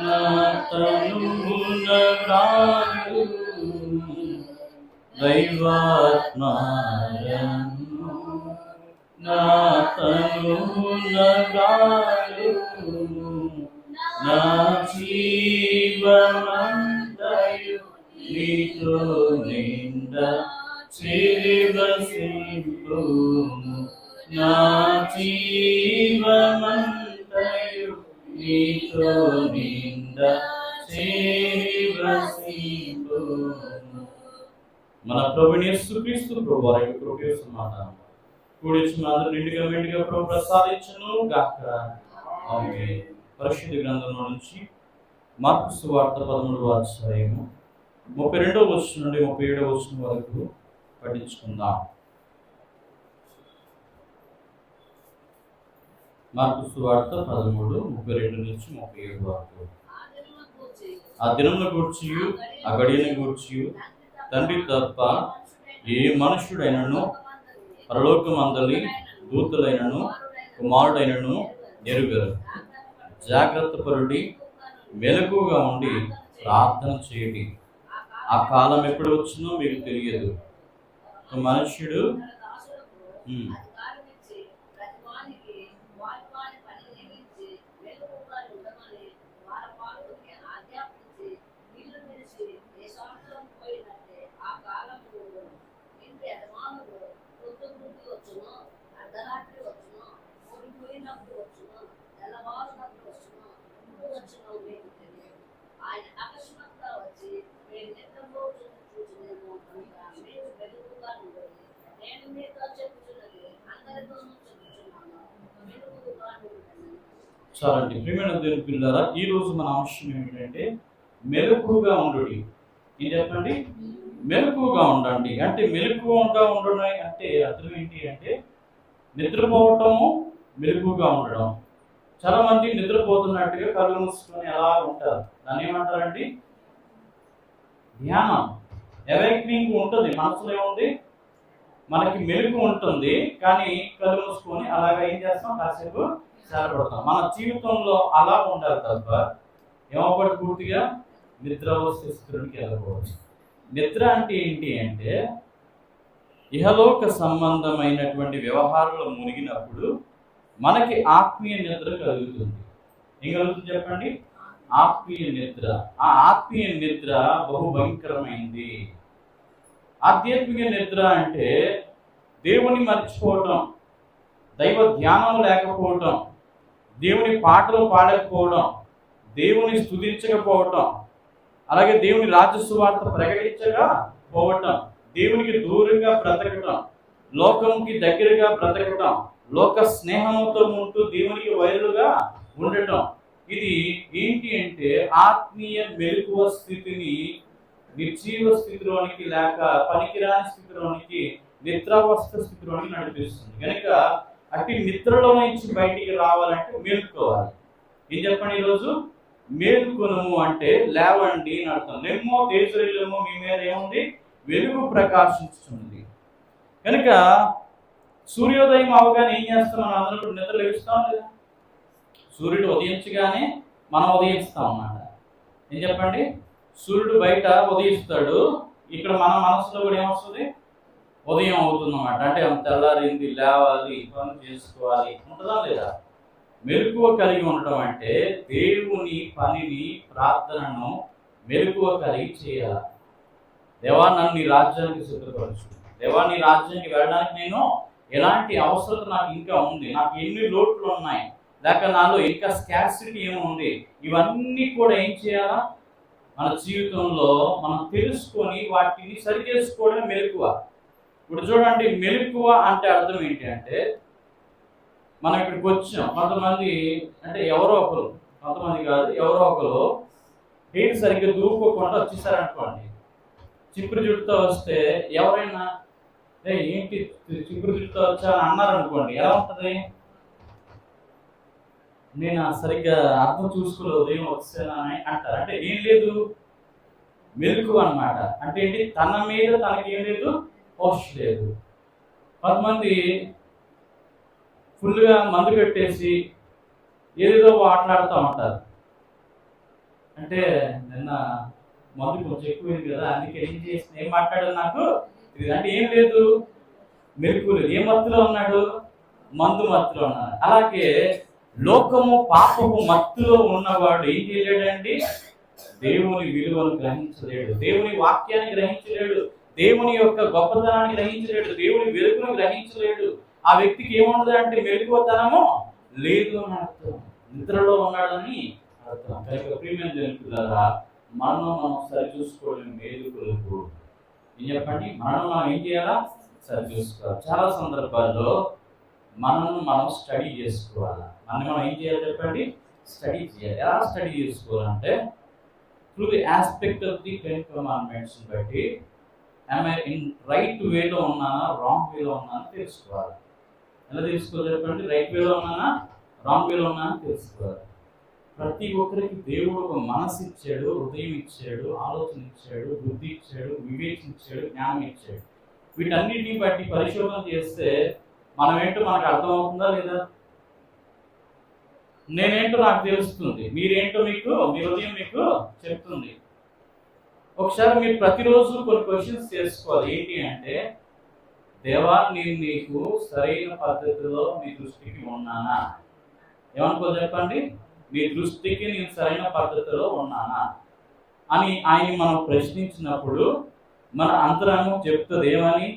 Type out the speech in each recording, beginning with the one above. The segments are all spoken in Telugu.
నా తనువున వ్రాయు దైవాత్మారము, నా తనువున వ్రాయు నా జీవమంతయు నీతో నింద చిరవసింపుము, నా జీవమంతయు నీతో నింద చిరవసింపుము. మన ప్రభుని యేసుక్రీస్తు ప్రభు వారి కృపయు సమాధానం కూడిచి మాత్రం నిండుగా మెండుగా ప్రభు ప్రసాదించును గాక. ఆమేన్. పరిశుద్ధ గ్రంథంలో నుంచి మార్కు సువార్త 13వ అధ్యాయము 32వ వచనం నుండి 37వ వచనం వరకు పఠించుకుందాం. మార్కు సువార్త 13:32 నుంచి 37 వరకు. ఆ దినమును గూర్చి ఆ గడియను గూర్చి తండ్రి తప్ప ఏ మనుష్యుడైనను పరలోకమందలి దూతలైనను కుమారుడైనను ఎరుగరు. జాగ్రత్త పరుడి, మెలకుగా ఉండి ప్రార్థన చేయండి. ఆ కాలం ఎప్పుడు వచ్చినో మీకు తెలియదు. మనుష్యుడు చాలండి. ప్రియమైన దేవుని పిల్లారా, ఈ రోజు మన అంశం ఏమిటంటే మెలకుగా ఉండు. ఇది చెప్పండి, మెలకుగా ఉండండి. అంటే మెలకుగా ఉండడం అంటే అర్థం ఏంటి అంటే నిద్రపోవటము, మెలకుగా ఉండడం. చాలా మంది నిద్రపోతున్నట్టుగా కళ్ళు మూసుకొని అలా ఉంటారు. దాన్ని ఏమంటారండి? ధ్యానం. అవేక్నింగ్ ఉంటుంది, మనసులో ఏముంది, మనకి మెలకు ఉంటుంది, కానీ కళ్ళు మూసుకొని అలాగా ఏం చేస్తాం, కాసేపు సేరపడతాం. మన జీవితంలో అలా ఉండాలి తప్ప ఏమవుతుంది, పూర్తిగా నిద్రావస్థ స్థితికి వెళ్ళకూడదు. నిద్ర అంటే ఏంటి అంటే ఇహలోక సంబంధమైనటువంటి వ్యవహారంలో మునిగినప్పుడు మనకి ఆత్మీయ నిద్ర కలుగుతుంది. ఏం కలుగుతుంది చెప్పండి? ఆత్మీయ నిద్ర. ఆ ఆత్మీయ నిద్ర బహు భయంకరమైంది. ఆధ్యాత్మిక నిద్ర అంటే దేవుని మర్చిపోవటం, దైవ ధ్యానం లేకపోవటం, దేవుని పాటలు పాడకపోవడం, దేవుని స్తుతించకపోవటం, అలాగే దేవుని రాజ్య సువార్త ప్రకటించకపోవటం, దేవునికి దూరంగా బ్రతకటం, లోకంకి దగ్గరగా బ్రతకటం, లోక స్నేహంతో ఉంటూ దేవునికి వైరుగా ఉండటం. ఇది ఏంటి అంటే ఆత్మీయ మెలకువ స్థితిని నిర్జీవ స్థితిలోనికి లేక పనికిరాని స్థితిలోనికి, నిద్రావస్థ స్థితిలోనికి నడిపిస్తుంది. కనుక అట్టి నిద్రలో నుంచి బయటికి రావాలంటే మేలుకోవాలి. ఏం చెప్పండి ఈరోజు? మేలుకొనుము అంటే లేవండి అని అర్థం. నెమ్మో తేజరిల్లము మీ మీద ఏముంది? వెలుగు ప్రకాశించుతుంది. కనుక సూర్యోదయం అవగానే ఏం చేస్తాం? మనం అందరూ నిద్ర లేస్తాం లేదా? సూర్యుడు ఉదయించగానే మనం ఉదయిస్తాం అన్నమాట. ఏం చెప్పండి? సూర్యుడు బయట ఉదయిస్తాడు, ఇక్కడ మన మనసులో కూడా ఏమొస్తుంది? ఉదయం అవుతుంది అన్నమాట. అంటే తెల్లారింది, లేవాలి, పనులు చేసుకోవాలి, ఉంటుందా లేదా? మెలకువ కలిగి ఉండటం అంటే దేవుని పనిని, ప్రార్థనను మెలకువ కలిగి చేయాలి. దేవా నన్ను నీ రాజ్యానికి సిద్ధపరచు, దేవా నీ రాజ్యానికి వెళ్ళడానికి నేను ఎలాంటి అవసరం నాకు ఇంకా ఉంది, నాకు ఎన్ని లోట్లు ఉన్నాయి, లేక నాలో ఇంకా స్కార్సిటీ ఏముంది, ఇవన్నీ కూడా ఏం చేయాలా? మన జీవితంలో మనం తెలుసుకొని వాటిని సరి చేసుకోవడమే మెలకువ. ఇప్పుడు చూడండి, మెలకువ అంటే అర్థం ఏంటి అంటే మనం ఇక్కడికి వచ్చాం, కొంతమంది అంటే ఎవరో ఒకరు, కొంతమంది కాదు ఎవరో ఒకరు హెయిర్ సరిగ్గా దూకోకుండా వచ్చేసారనుకోండి. చిక్కుడు జుట్టుతో వస్తే ఎవరైనా ఏంటి చిక్కుడు జుట్టుతో వచ్చా అని అన్నారనుకోండి, ఎలా ఉంటుంది? నేను సరిగ్గా అర్థం చూసుకోలేదు, ఉదయం వచ్చానని అంటారు. అంటే ఏం లేదు, మెలకు అన్నమాట. అంటే ఏంటి? తన మీద తనకి ఏం లేదు, పోష్ లేదు. కొంతమంది ఫుల్గా మందు పెట్టేసి ఏదేదో మాట్లాడుతూ ఉంటారు. అంటే నిన్న మందు కొంచెం ఎక్కువైంది కదా, అందుకే ఏం మాట్లాడారు నాకు ఇది అంటే ఏం లేదు, మెరుపు లేదు. ఏ మత్తులో ఉన్నాడు? మందు మత్తులో ఉన్నాడు. అలాగే లోకము పాపము మత్తులో ఉన్నవాడు ఏం చేయలేడండి? దేవుని విలువను గ్రహించలేడు, దేవుని వాక్యాన్ని గ్రహించలేడు, దేవుని యొక్క గొప్పతనాన్ని గ్రహించలేడు, దేవుని వెలుగును గ్రహించలేడు. ఆ వ్యక్తికి ఏముండదు అంటే మెలకువతనము లేదు అని అర్థం, నిద్రలో ఉన్నాడని అర్థం. కనుక ప్రియమైన దేవుని మనం సరి చూసుకోవడం మేలుకులకు ఏం చెప్పండి, మనం ఏం చేయాలా? సరి చూసుకోవాలి. చాలా సందర్భాల్లో మనం స్టడీ చేసుకోవాలి. మనం ఏం చేయాలి చెప్పండి? స్టడీ చేయాలి. ఎలా స్టడీ చేసుకోవాలంటే through the aspect of the 10 commandments బట్టి ఇన్ రైట్ వేలో ఉన్నానా రాంగ్ వేలో ఉన్నానా తెలుసుకోవాలి. ఎలా తెలుసుకోవాలి చెప్పండి? రైట్ వేలో ఉన్నానా రాంగ్ వేలో ఉన్నానా తెలుసుకోవాలి. ప్రతి ఒక్కరికి దేవుడు ఒక మనసు ఇచ్చాడు, హృదయం ఇచ్చాడు, ఆలోచన ఇచ్చాడు, బుద్ధి ఇచ్చాడు, వివేచన ఇచ్చాడు, జ్ఞానం ఇచ్చాడు. వీటన్నిటిని బట్టి పరిశోధన చేస్తే మనం ఏంటో మనకు అర్థమవుతుందా లేదా? నేనేంటో నాకు తెలుస్తుంది, మీరేంటో మీ హృదయం మీకు చెప్తుంది. ఒకసారి మీరు ప్రతిరోజు కొన్ని క్వశ్చన్స్ చేసుకోవాలి. ఏంటి అంటే, దేవా నేను నీకు సరైన పద్ధతిలో మీ దృష్టికి ఉన్నానా? ఏమనుకో చెప్పండి, మీ దృష్టికి నేను సరైన పద్ధతిలో ఉన్నానా అని ఆయన మనం ప్రశ్నించినప్పుడు మన అంతరంగం చెప్తుంది ఏమని?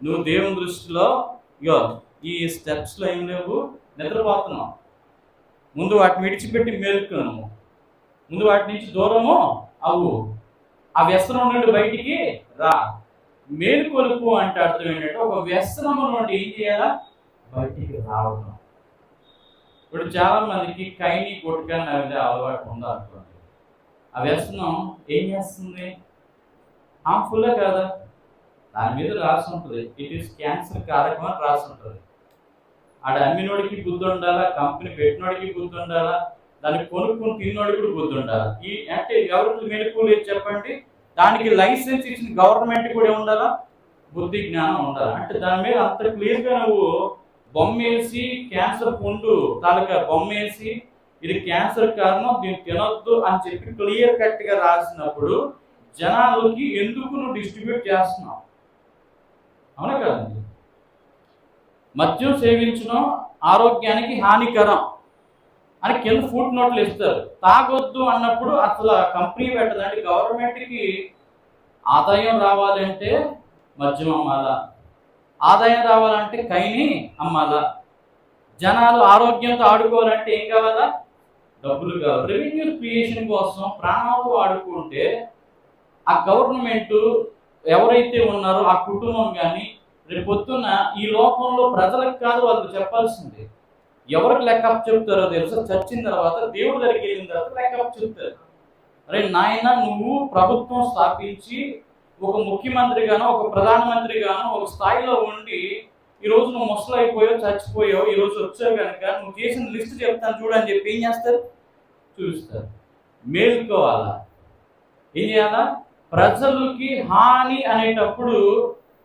నువ్వు దేవుని దృష్టిలో ఈ స్టెప్స్లో ఏం లేవు, నిద్రపోతున్నావు, ముందు వాటిని విడిచిపెట్టి మేలుకున్నాము, ముందు వాటి నుంచి దూరము అవ్వు, ఆ వ్యసనం నుండి బయటికి రా. మేలుకొలుపు అంటే అర్థం ఏంటంటే ఒక వ్యసనము నుండి ఏం చేయాలా? బయటికి రావడం. ఇప్పుడు చాలా మందికి కైని గుట్కా నవ్వితే అలవాటు ఉందనుకోండి, ఆ వ్యసనం ఏం చేస్తుంది? హార్మ్ఫుల్లే కదా, దాని మీద రాసి ఉంటుంది, ఇట్ ఈస్ క్యాన్సర్ కారకం అని రాసి ఉంటుంది. ఆడ అమ్మినోడికి బుద్ధి ఉండాలా, కంపెనీ పెట్టినోడికి బుద్ధి ఉండాలా, దాన్ని కొనుక్కుని తిన్నోడికి కూడా బుద్ధి ఉండాలా. ఈ అంటే ఎవరికి మెలకు లేదు చెప్పండి? దానికి లైసెన్స్ ఇచ్చిన గవర్నమెంట్ కూడా ఉండాలా, బుద్ధి జ్ఞానం ఉండాలి. అంటే దాని మీద అంత క్లియర్గా నువ్వు బొమ్మేసి క్యాన్సర్ పుండు తాలూకా బొమ్మేసి ఇది క్యాన్సర్ కారణం, దీన్ని తినొద్దు అని చెప్పి క్లియర్ కట్గా రాసినప్పుడు జనాలకి ఎందుకు నువ్వు డిస్ట్రిబ్యూట్ చేస్తున్నావు? అవునా కదండి? మద్యం సేవించడం ఆరోగ్యానికి హానికరం అని కింద ఫుడ్ నోట్లు ఇస్తారు. తాగొద్దు అన్నప్పుడు అసలు కంపెనీ పెట్టదండి, గవర్నమెంట్కి ఆదాయం రావాలంటే మద్యం అమ్మాలా, ఆదాయం రావాలంటే కైని అమ్మాలా, జనాలు ఆరోగ్యంతో ఆడుకోవాలంటే ఏం కావాలా? డబ్బులు కావాలి. రెవెన్యూ క్రియేషన్ కోసం ప్రాణాలతో ఆడుకుంటే ఆ గవర్నమెంట్ ఎవరైతే ఉన్నారో ఆ కుటుంబం కానీ రేపు పొద్దున్న ఈ లోకంలో ప్రజలకు కాదు వాళ్ళు చెప్పాల్సింది, ఎవరికి లెక్కప్ చెప్తారో తెలుసా? చచ్చిన తర్వాత దేవుడి దగ్గరికి వెళ్ళిన తర్వాత లెక్కప్ చెప్తారు. అరే నాయన, నువ్వు ప్రభుత్వం స్థాపించి ఒక ముఖ్యమంత్రిగానో ఒక ప్రధానమంత్రిగానో ఒక స్థాయిలో ఉండి ఈరోజు నువ్వు ముసలు అయిపోయావు, చచ్చిపోయావు, ఈరోజు వచ్చావు కనుక నువ్వు చేసిన లిస్ట్ చెప్తాను చూడని చెప్పి ఏం చేస్తారు? చూస్తారు. మేలుకోవాలా, ఏం చేయాలా? ప్రజలకి హాని అనేటప్పుడు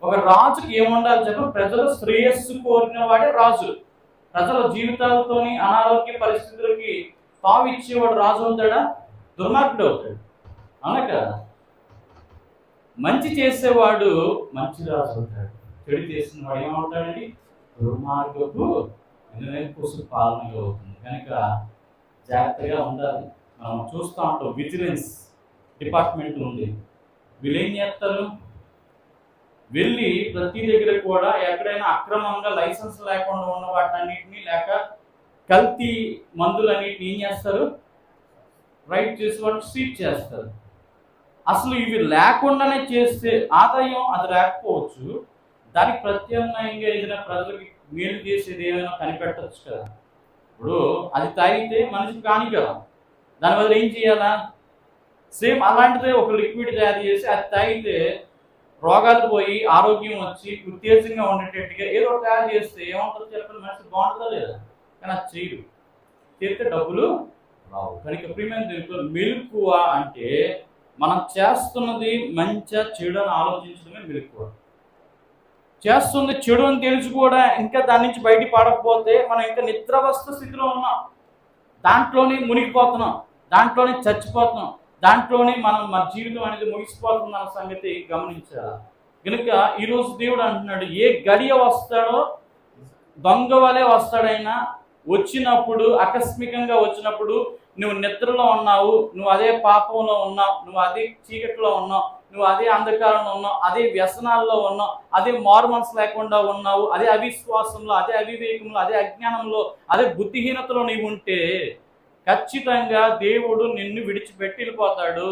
ఒక రాజుకి ఏముండాలి చెప్ప? ప్రజల శ్రేయస్సు కోరిన వాడే రాజు. ప్రజల జీవితాలతోని అనారోగ్య పరిస్థితులకి తావిచ్చేవాడు రాజు అవుతాడా? దుర్మార్గుడు అవుతాడు. అవునా కదా? మంచి చేసేవాడు మంచి రాజు అవుతాడు, చెడు చేసిన వాడు ఏమవుతాడండి? దుర్మార్గపు పాలనగా అవుతుంది. కనుక జాగ్రత్తగా ఉండాలి. మనం చూస్తూ ఉంటాం, విజిలెన్స్ డిపార్ట్మెంట్ ఉంది. వీళ్ళు ఏం చేస్తారు? వెళ్ళి ప్రతి దగ్గర కూడా ఎక్కడైనా అక్రమంగా లైసెన్స్ లేకుండా ఉన్న వాటన్నిటిని లేక కల్తీ మందులన్నిటిని ఏం చేస్తారు? రైట్ చేసి వాటిని సీజ్ చేస్తారు. అసలు ఇవి లేకుండానే చేస్తే ఆదాయం అది రాకపోవచ్చు, దానికి ప్రత్యామ్నాయంగా ఏదైనా ప్రజలకి మేలు చేసేది ఏమైనా కనిపెట్టచ్చు కదా. ఇప్పుడు అది తాగితే మనిషికి హాని కదా, దానివల్ల ఏం చేయాలా? సేమ్ అలాంటిదే ఒక లిక్విడ్ తయారు చేసి అది తాగితే రోగాలు పోయి ఆరోగ్యం వచ్చి ఉత్తేజంగా ఉండేటట్టుగా ఏదో తయారు చేస్తే ఏమంటుంది చెప్పండి? మనిషి బాగుంటుందా లేదా? కానీ అది చేయడు, చేస్తే డబ్బులు రావు. కనుక ప్రియమైన దేవునితో మెలకువ అంటే మనం చేస్తున్నది మంచిగా చెడు అని ఆలోచించడమే మెలకువ. చేస్తుంది చెడు అని తెలిసి కూడా ఇంకా దాని నుంచి బయట పడకపోతే మనం ఇంకా నిద్రావస్థ స్థితిలో ఉన్నాం, దాంట్లోనే మునిగిపోతున్నాం. దాంట్లోనే చచ్చిపోతున్నాం, దాంట్లోనే మన జీవితం అనేది ముగిసిపోతుంది అన్న సంగతి గమనించాలి. కనుక ఈరోజు దేవుడు అంటున్నాడు, ఏ గడియ వస్తాడో దొంగ వలె వస్తాడైనా, వచ్చినప్పుడు ఆకస్మికంగా వచ్చినప్పుడు నువ్వు నిద్రలో ఉన్నావు, నువ్వు అదే పాపంలో ఉన్నావు, నువ్వు అదే చీకటిలో ఉన్నావు, నువ్వు అదే అంధకారంలో ఉన్నావు, అదే వ్యసనాల్లో ఉన్నావు, అదే మారుమనసు లేకుండా ఉన్నావు, అదే అవిశ్వాసంలో, అదే అవివేకంలో, అదే అజ్ఞానంలో, అదే బుద్ధిహీనతలో నీవు ఉంటే ఖచ్చితంగా దేవుడు నిన్ను విడిచిపెట్టి వెళ్ళిపోతాడు.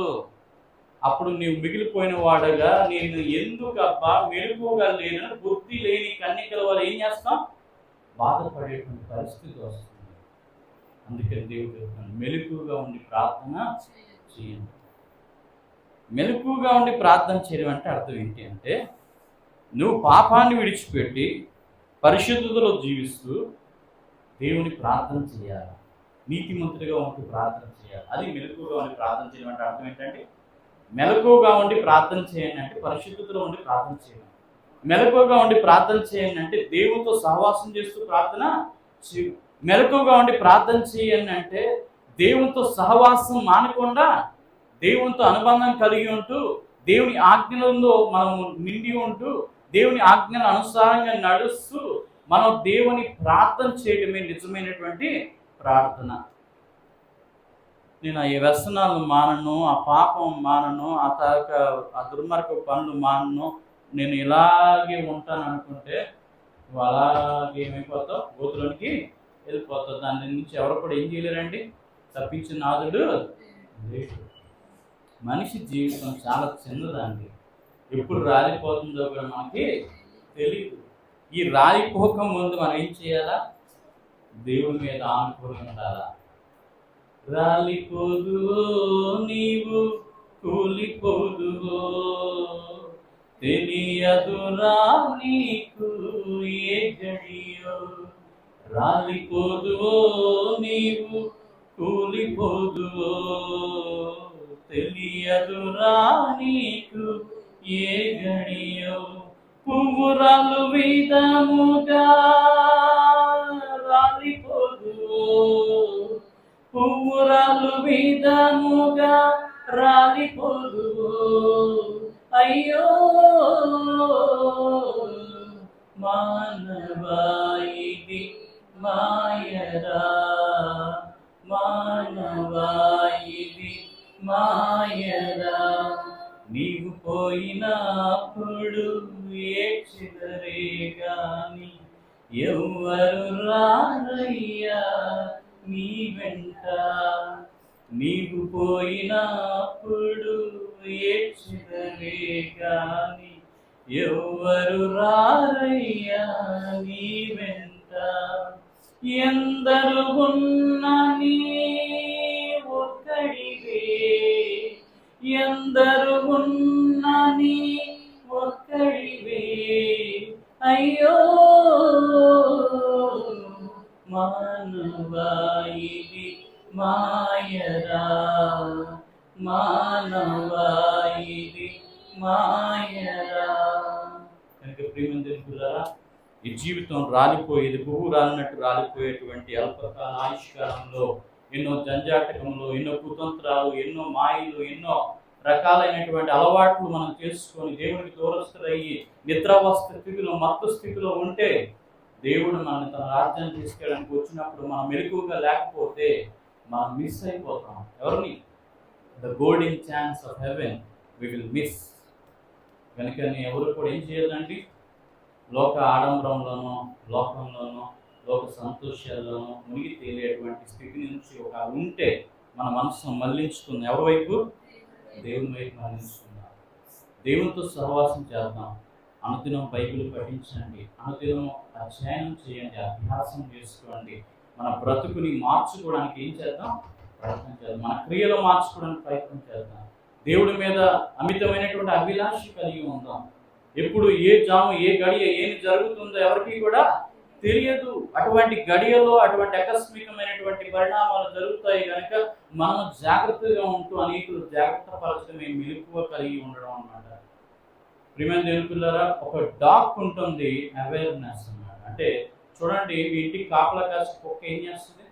అప్పుడు నీవు మిగిలిపోయిన వాడగా, నేను ఎందుకబ్బా మెలుగుగా లేని బుద్ధి లేని కన్యకల వల్ల ఏం చేస్తాం, బాధపడేటువంటి పరిస్థితి వస్తుంది. అందుకని దేవుడు చెప్తాను, మెలకుగా ఉండి ప్రార్థన చేయండి. మెలకుగా ఉండి ప్రార్థన చేయడం అంటే అర్థం ఏంటి అంటే, నువ్వు పాపాన్ని విడిచిపెట్టి పరిశుద్ధతలో జీవిస్తూ దేవుని ప్రార్థన చేయాలి, నీతిమంతుడిగా ఉంటూ ప్రార్థన చేయాలి. అది మెలకుగా ఉండి ప్రార్థన చేయడం అంటే అర్థం ఏంటంటే, మెలకుగా ఉండి ప్రార్థన చేయండి అంటే పరిశుద్ధతలో ఉండి ప్రార్థన చేయండి. మెలకుగా ఉండి ప్రార్థన చేయండి అంటే దేవునితో సహవాసం చేస్తూ ప్రార్థన చేయండి. మెలకుగా ఉండి ప్రార్థన చేయండి అంటే దేవునితో సహవాసం మానకుండా దేవునితో అనుబంధం కలిగి ఉంటూ దేవుని ఆజ్ఞలలో మనము నిండి ఉంటూ దేవుని ఆజ్ఞల అనుసారంగా నడుస్తూ మనం దేవుని ప్రార్థన చేయడమే నిజమైనటువంటి ప్రార్థన. నేను ఆ వ్యసనాలు మానను, ఆ పాపం మానను, ఆ దుర్మార్గ పనులు మానను, నేను ఇలాగే ఉంటాను అనుకుంటే నువ్వు అలాగే ఏమైపోతావు, గోతులోనికి వెళ్ళిపోతావు. దాని నుంచి ఎవరు కూడా ఏం చేయలేరండి, తప్పించిన నాదుడు లేడు. మనిషి జీవితం చాలా చిన్నదండి, ఎప్పుడు రాలిపోతుందో కూడా మనకి తెలియదు. ఈ రాలిపోక ముందు మనం ఏం చేయాలా, దేవుని మీద ఆనుకొని ఉండాలా. రాలిపోదువో నీవు, కూలిపోదువో తెలియదురా నీకు ఏ గడియో. రాలిపోదువో నీవు, కూలిపోదువో తెలియదురా నీకు ఏ గడియో. పువ్వురాలు విధముగా రాలిపోదువో, పువ్వురాలు విధముగా రాలిపోదువో. అయ్యో మానవా ఇది మాయరా, మానవా ఇది మాయరా. నీవు పోయినప్పుడు ఏడ్చెదరే గాని ఎవ్వరు రారయ్యా నీ వెంట. నీవు పోయినప్పుడు ఏడ్చెదరే గాని ఎవ్వరు రారయ్యా నీ వెంట. ఎందరు ఉన్నని ఒక్కడివే, ఎందరు ఉన్నని ఒక్కడివే. అయ్యో మానవా ఇది మాయరా, మానవా ఇది మాయరా. కనుక ప్రియమైన దేవులారా, ఈ జీవితం రాలిపోయేది, పువ్వు రాలినట్టు రాలిపోయేటువంటి అల్పకాల ఆయుష్కాలంలో ఎన్నో జంజాటకంలో, ఎన్నో కుతంత్రాలు, ఎన్నో మాయలు, ఎన్నో రకాలైనటువంటి అలవాట్లు మనం చేసుకొని దేవునికి దూరస్తులయ్యి నిద్రావస్థ స్థితిలో, మత్తు స్థితిలో ఉంటే దేవుడు మనల్ని తన రాజ్యాన్ని తీసుకెళ్ళడానికి వచ్చినప్పుడు మనం మెలకువగా లేకపోతే మనం మిస్ అయిపోతాం. ఎవరిని? The golden chance of heaven we will miss. కనుక ఎవరు కూడా ఏం చేయాలండి, లోక ఆడంబరంలోనో, లోకంలోనో, లోక సంతోషాల్లోనో మునిగి తేలేటువంటి స్థితి నుంచి ఒక ఉంటే మన మనసును మళ్లించుకుంది ఎవరి వైపు? దేవుని వైపు మళ్లించుకుందాం. దేవునితో సహవాసం చేద్దాం. అనుదినం బైబిల్ పఠించండి, అనుదినం అధ్యయనం చేయండి, అభ్యాసం చేసుకోండి. మన బ్రతుకుని మార్చుకోవడానికి ఏం చేద్దాం? ప్రయత్నం చేద్దాం. మన క్రియలు మార్చుకోవడానికి ప్రయత్నం చేద్దాం. దేవుడి మీద అమితమైనటువంటి అభిలాష కలిగి ఉందాం. ఎప్పుడు ఏ జాము, ఏ గడియ ఏమి జరుగుతుందో ఎవరికి కూడా తెలియదు. అటువంటి గడియలో అటువంటి ఆకస్మికమైనటువంటి పరిణామాలు జరుగుతాయి కనుక మనం జాగ్రత్తగా ఉంటూ అనేకులు జాగ్రత్త పరచడమే మెలకువ కలిగి ఉండడం అన్నమాట. ప్రియమైన దేవుని పిల్లరా, ఒక డాగ్ ఉంటుంది అవేర్నెస్ అన్నమాట. అంటే చూడండి, మీ ఇంటికి కాపలా కాసి కుక్క ఏం చేస్తుంది?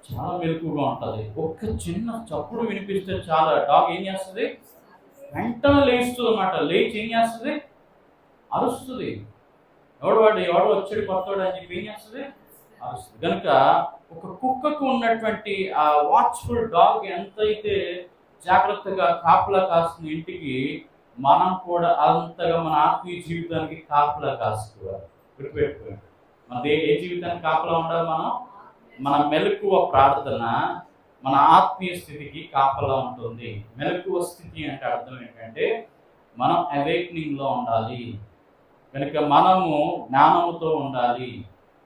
చాలా మెలకుగా ఉంటుంది. ఒక్క చిన్న చప్పుడు వినిపిస్తే చాలా డాగ్ ఏం చేస్తుంది, వెంటనే లేస్తుంది అన్నమాట. లేచి ఏం చేస్తుంది, అరుస్తుంది. ఎవడో వచ్చాడు కొత్తవాడు అని చెప్పి ఏం చేస్తుంది, అరుస్తుంది. కనుక ఒక కుక్కకు ఉన్నటువంటి ఆ వాచ్ఫుల్ డాగ్ ఎంతైతే జాగ్రత్తగా కాపలా కాస్తున్న ఇంటికి, మనం కూడా అంతగా మన ఆత్మీయ జీవితానికి కాపలా కాసుకోవాలి. గుర్తుపెట్టుకోండి, మన ఏ జీవితానికి కాపలా ఉండాలి, మన మెలకువ ప్రార్థన మన ఆత్మీయ స్థితికి కాపలా ఉంటుంది. మెలకువ స్థితి అంటే అర్థం ఏంటంటే మనం అవేక్నింగ్లో ఉండాలి. కనుక మనము జ్ఞానముతో ఉండాలి,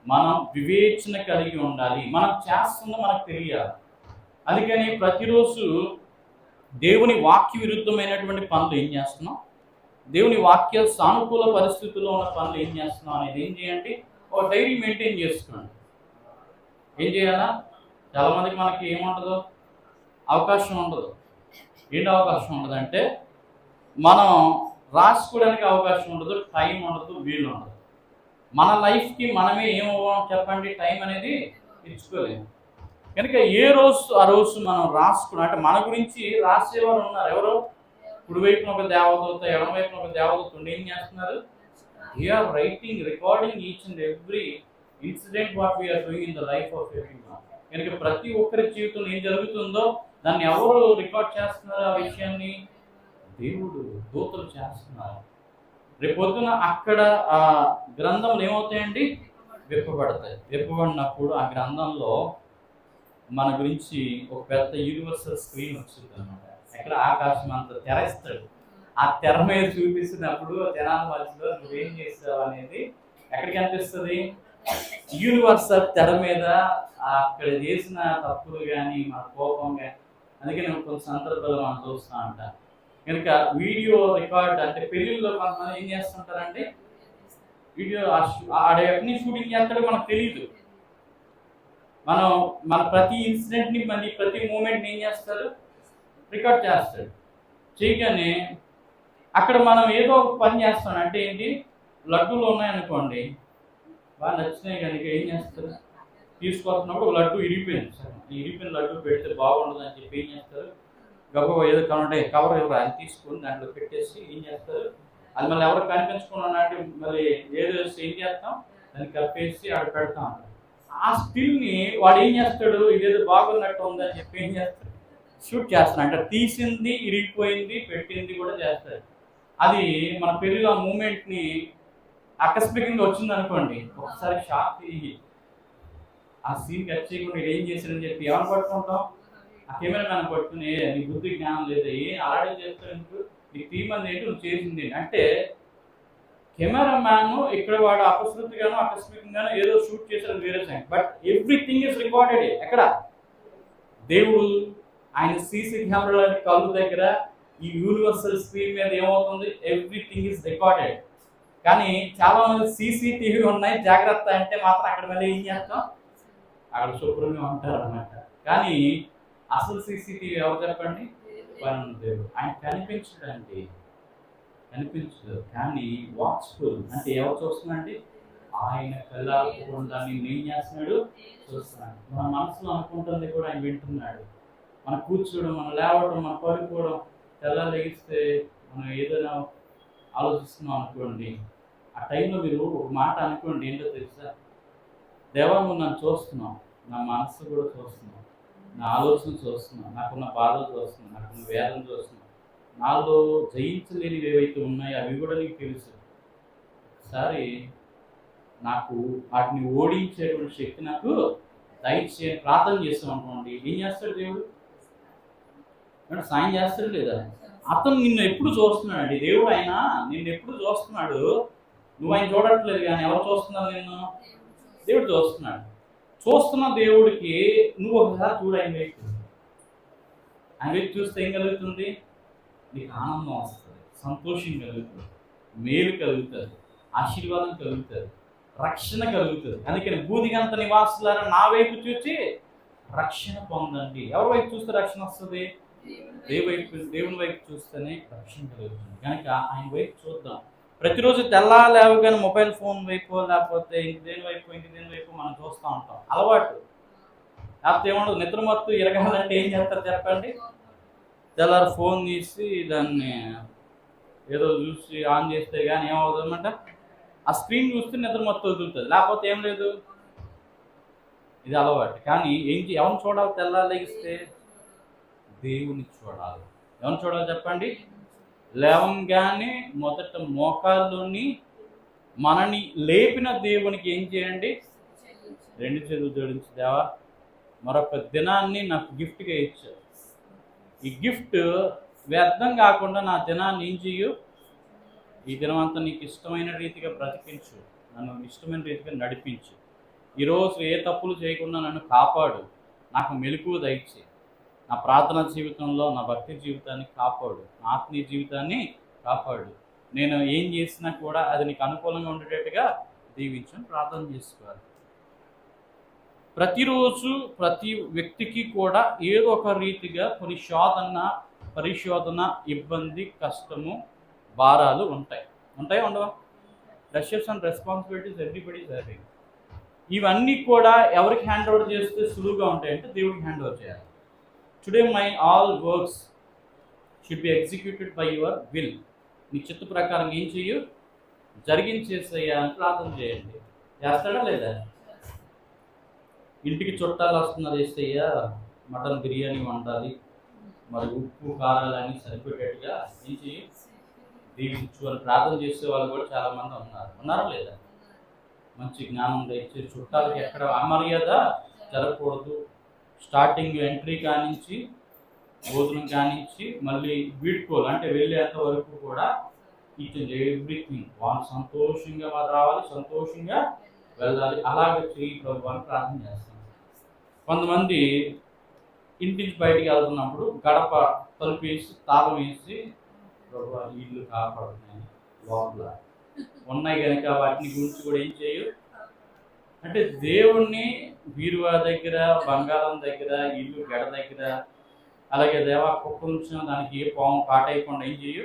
మనం వివేచన కలిగి ఉండాలి, మనం చేస్తుందో మనకు తెలియాలి. అందుకని ప్రతిరోజు దేవుని వాక్య విరుద్ధమైనటువంటి పనులు ఏం చేస్తున్నాం, దేవుని వాక్య సానుకూల పరిస్థితుల్లో ఉన్న పనులు ఏం చేస్తున్నాం అనేది ఏం చేయండి, ఒక డైరీ మెయింటైన్ చేసుకోండి. ఏం చేయాలా, చాలామందికి మనకి ఏముండదు, అవకాశం ఉండదు. ఏంటి అవకాశం ఉండదు అంటే మనం రాసుకోవడానికి అవకాశం ఉండదు, టైం ఉండదు, వీలు ఉండదు. మన లైఫ్కి మనమే ఏమవ్వం చెప్పండి, టైం అనేది ఇచ్చుకోలేము. కనుక ఏ రోజు ఆ రోజు మనం రాసుకున్నాం అంటే మన గురించి రాసేవారు ఉన్నారు. ఎవరు, కుడివైపున ఒక దేవదూత, ఎడమవైపున ఒక దేవదూత ఉండి ఏం చేస్తున్నారు, we are writing, recording each and every incident what we are doing in the life of everyone. కనుక ప్రతి ఒక్కరి జీవితంలో ఏం జరుగుతుందో దాన్ని ఎవరు రికార్డ్ చేస్తున్నారు, ఆ విషయాన్ని దేవుడు, దూతలు చేస్తున్నారు. రేపు పొద్దున అక్కడ ఆ గ్రంథంలో ఏమవుతాయండి, విప్పబడతాయి. విప్పబడినప్పుడు ఆ గ్రంథంలో మన గురించి ఒక పెద్ద యూనివర్సల్ స్క్రీన్ వచ్చింది అనమాట. ఎక్కడ ఆకాశం అంత తెరస్తాడు, ఆ తెర మీద చూపిస్తున్నప్పుడు జనాల మధ్యలో నువ్వేం చేస్తావు అనేది ఎక్కడికి అనిపిస్తుంది, యూనివర్సల్ తెర మీద అక్కడ చేసిన తప్పులు కానీ మన కోపం కానీ. అందుకే నేను కొన్ని సందర్భాలు మనం చూస్తూ ఉంటాను. కనుక వీడియో రికార్డ్ అంటే పెళ్ళిళ్ళలో కొంతమంది ఏం చేస్తుంటారంటే వీడియో ఆడని షూటింగ్ చేస్తాడో మనకు తెలియదు. మన ప్రతి ఇన్సిడెంట్ని, మళ్ళీ ప్రతి మూమెంట్ని ఏం చేస్తారు, రికార్డ్ చేస్తాడు. చేయగానే అక్కడ మనం ఏదో ఒక పని చేస్తాం. అంటే ఏంటి, లడ్డూలు ఉన్నాయనుకోండి, బాగా నచ్చినాయి కనుక ఏం చేస్తారు, తీసుకొస్తున్నప్పుడు లడ్డు ఇరిగిపోయింది. ఇరిగిపోయిన లడ్డు పెడితే బాగుండదు అని చెప్పి ఏం చేస్తారు, గొప్ప ఏదో కావాలంటే కవర్ ఎవరు అది తీసుకొని దాంట్లో పెట్టేసి ఏం చేస్తారు, అది మళ్ళీ ఎవరు కనిపించుకున్నా అంటే మళ్ళీ ఏదో ఏం చేస్తాం, దాన్ని కప్పేసి ఆడ పెడతాం. ఆ స్టిల్ని వాడు ఏం చేస్తాడు, ఇదేదో బాగున్నట్టు ఉందని చెప్పి ఏం చేస్తాడు, షూట్ చేస్తాడు. అంటే తీసింది, ఇరిగిపోయింది, పెట్టింది కూడా చేస్తాడు. అది మన పెళ్ళిలో ఆ మూమెంట్ని ఆకస్మికంగా వచ్చింది అనుకోండి, ఒకసారి షాక్ అయ్యి ఆ సీన్ కట్ చేయకుండా ఏం చేశారని చెప్పి ఎవరు పట్టుకుంటాం, ఆ కెమెరా మ్యాన్ పట్టుకుని నీ బుద్ధి జ్ఞానం లేదా, అలాగే చేస్తావు ఎందుకు, నీకు తీమంది ఏంటి, నువ్వు చేసింది అంటే కెమెరా మ్యాన్ ఇక్కడ వాడు అపశృతిగానో ఆకస్మికంగానో ఏదో షూట్ చేశారు వేరే సంగతి. But everything is recorded. ఎక్కడ దేవుడు ఆయన సీసీ కెమెరా కళ్ళు దగ్గర ఈ యూనివర్సల్ స్క్రీన్ మీద ఏమవుతుంది, ఎవ్రీథింగ్ ఇస్ రికార్డెడ్. కానీ చాలా మంది సీసీటీవీ ఉన్నాయి జాగ్రత్త అంటే మాత్రం అక్కడ మళ్ళీ ఏం చేస్తాం, అక్కడ శుభ్రంగా ఉంటారు అన్నమాట. కానీ అసలు సీసీటీవీ ఎవరు చెప్పండి, దేవుడు. ఆయన కనిపించడండి, కనిపించదు. కానీ వాచ్ఫుల్ అంటే ఎవరు చూస్తున్నాండి, ఆయన కళ్ళకుండా నిన్ను ఏం చేస్తున్నాడు, చూస్తున్నాడు. మన మనసులో అనుకుంటుంది కూడా ఆయన వింటున్నాడు. మనం కూర్చోవడం, మనం లేవడం, మనం పడుకోవడం, తెల్లారి లెగిస్తే మనం ఏదైనా ఆలోచిస్తున్నాం అనుకోండి, ఆ టైంలో మీరు ఒక మాట అనుకోండి, ఏంటో తెలుసా, దేవా నువ్వు నన్ను చూస్తున్నావు, నా మనసు కూడా చూస్తున్నావు, నా ఆలోచన చూస్తున్నావు, నాకున్న బాధలు చూస్తున్నావు, నాకున్న వేదన చూస్తున్నావు, నాలో జయించలేనివి ఏవైతే ఉన్నాయో అవి కూడా నీకు తెలుసు. ఒకసారి నాకు వాటిని ఓడించేటువంటి శక్తి నాకు దయచేసి ప్రార్థన చేస్తాం అనుకోండి, ఏం చేస్తాడు దేవుడు, సాయం చేస్తాడు లేదా. అతను నిన్ను ఎప్పుడు చూస్తున్నాడండి, దేవుడు ఆయన నిన్ను ఎప్పుడు చూస్తున్నాడు, నువ్వు ఆయన చూడట్లేదు కానీ ఎవరు చూస్తున్నారు, నిన్ను దేవుడు చూస్తున్నాడు. చూస్తున్న దేవుడికి నువ్వు ఒకసారి చూడు ఆయన వైపు. ఆయన వైపు చూస్తే ఏం కలుగుతుంది, నీకు ఆనందం వస్తుంది, సంతోషం కలుగుతుంది, మేలు కలుగుతుంది, ఆశీర్వాదం కలుగుతుంది, రక్షణ కలుగుతుంది. అందుకని భూదిగంత నివాసులారా నా వైపు చూసి రక్షణ పొందండి. ఎవరి వైపు చూస్తే రక్షణ వస్తుంది, దేవుని వైపు చూస్తేనే రక్షణ కలుగుతుంది. కనుక ఆయన వైపు చూద్దాం. ప్రతిరోజు తెల్లాలేవగానే మొబైల్ ఫోన్ వైపు లేకపోతే ఇంక దేని వైపు మనం చూస్తూ ఉంటాం, అలవాటు. లేకపోతే ఏమన్నా నిద్రమత్తు ఇరగాలంటే ఏం చేస్తారు చెప్పండి? తెల్లారి ఫోన్ తీసి దాన్ని ఏదో చూసి ఆన్ చేస్తే కానీ ఏమవుతుందన్నమాట, ఆ స్క్రీన్ చూస్తే నిద్రమత్తు వదులుతుంది, లేకపోతే ఏం లేదు. ఇది అలవాటు. కానీ ఎవరిని చూడాలి? తెల్లారి లెగిస్తే దేవుని చూడాలి. ఎవరిని చూడాలి చెప్పండి? లేవంగానే మొదట మోకాల్లోని మనని లేపిన దేవునికి ఏం చేయండి? 2 చేతులు జోడించి, దేవా మరొక దినాన్ని నాకు గిఫ్ట్గా ఇచ్చావు. ఈ గిఫ్ట్ వ్యర్థం కాకుండా నా దినాన్ని ఏం చెయ్యు? ఈ దినం అంతా నీకు ఇష్టమైన రీతిగా బ్రతికించు, నన్ను ఇష్టమైన రీతిగా నడిపించు. ఈరోజు ఏ తప్పులు చేయకుండా నన్ను కాపాడు, నాకు మెలకువ దయచేయి. నా ప్రార్థన జీవితంలో, నా భక్తి జీవితాన్ని కాపాడు, నా ఆత్మీయ జీవితాన్ని కాపాడు. నేను ఏం చేసినా కూడా అది నీకు అనుకూలంగా ఉండేటట్టుగా దీవించు ప్రార్థన చేసుకోవాలి. ప్రతిరోజు ప్రతి వ్యక్తికి కూడా ఏదో ఒక రీతిగా కొన్ని పరిశోధన, ఇబ్బంది, కష్టము, భారాలు ఉంటాయి ఉండవా? Pressures and responsibilities everybody is having. ఇవన్నీ కూడా ఎవరికి హ్యాండ్ ఓవర్ చేస్తే సులువుగా ఉంటాయంటే దేవుడికి హ్యాండ్ ఓవర్ చేయాలి. Today my all works should be executed by your will. నీ చిత్త ప్రకారం ఏం చెయ్యు? జరిగించేసయ్యా అని ప్రార్థన చేయండి. చేస్తాడా లేదా? ఇంటికి చుట్టాలు వస్తున్నారు, వేస్తయ్యా మటన్ బిర్యానీ వండాలి, మరి ఉప్పు కారాలని సరిపెట్టేట్టుగా ఏం చెయ్యి? దీవించు అని ప్రార్థన చేసే వాళ్ళు కూడా చాలామంది ఉన్నారా లేదా? మంచి జ్ఞానం తెచ్చి చుట్టాలకి ఎక్కడ అమర్యాద జరగకూడదు. స్టార్టింగ్ ఎంట్రీ కానించి, భోజనం కానించి, మళ్ళీ వీడ్కోలు అంటే వెళ్ళేంత వరకు కూడా ఇట్ ఈజ్ ఎవ్రీథింగ్ వాళ్ళు సంతోషంగా రావాలి, సంతోషంగా వెళ్ళాలి. అలాగే చెయ్యి ప్రభు అని ప్రార్థన చేస్తాం. కొంతమంది ఇంటి నుంచి బయటికి వెళ్తున్నప్పుడు గడప తలుపు వేసి తాళం వేసి, ప్రభు ఇల్లు కాపాడుతున్నాయి లోపల ఉన్నాయి కనుక వాటిని గురించి కూడా ఏం చేయు అంటే దేవుణ్ణి బీరువా దగ్గర, బంగారం దగ్గర, ఇల్లు గడ దగ్గర, అలాగే దేవా కుక్క ఉంచిన దానికి ఏ పాము కాటేయకుండా ఏం చేయు?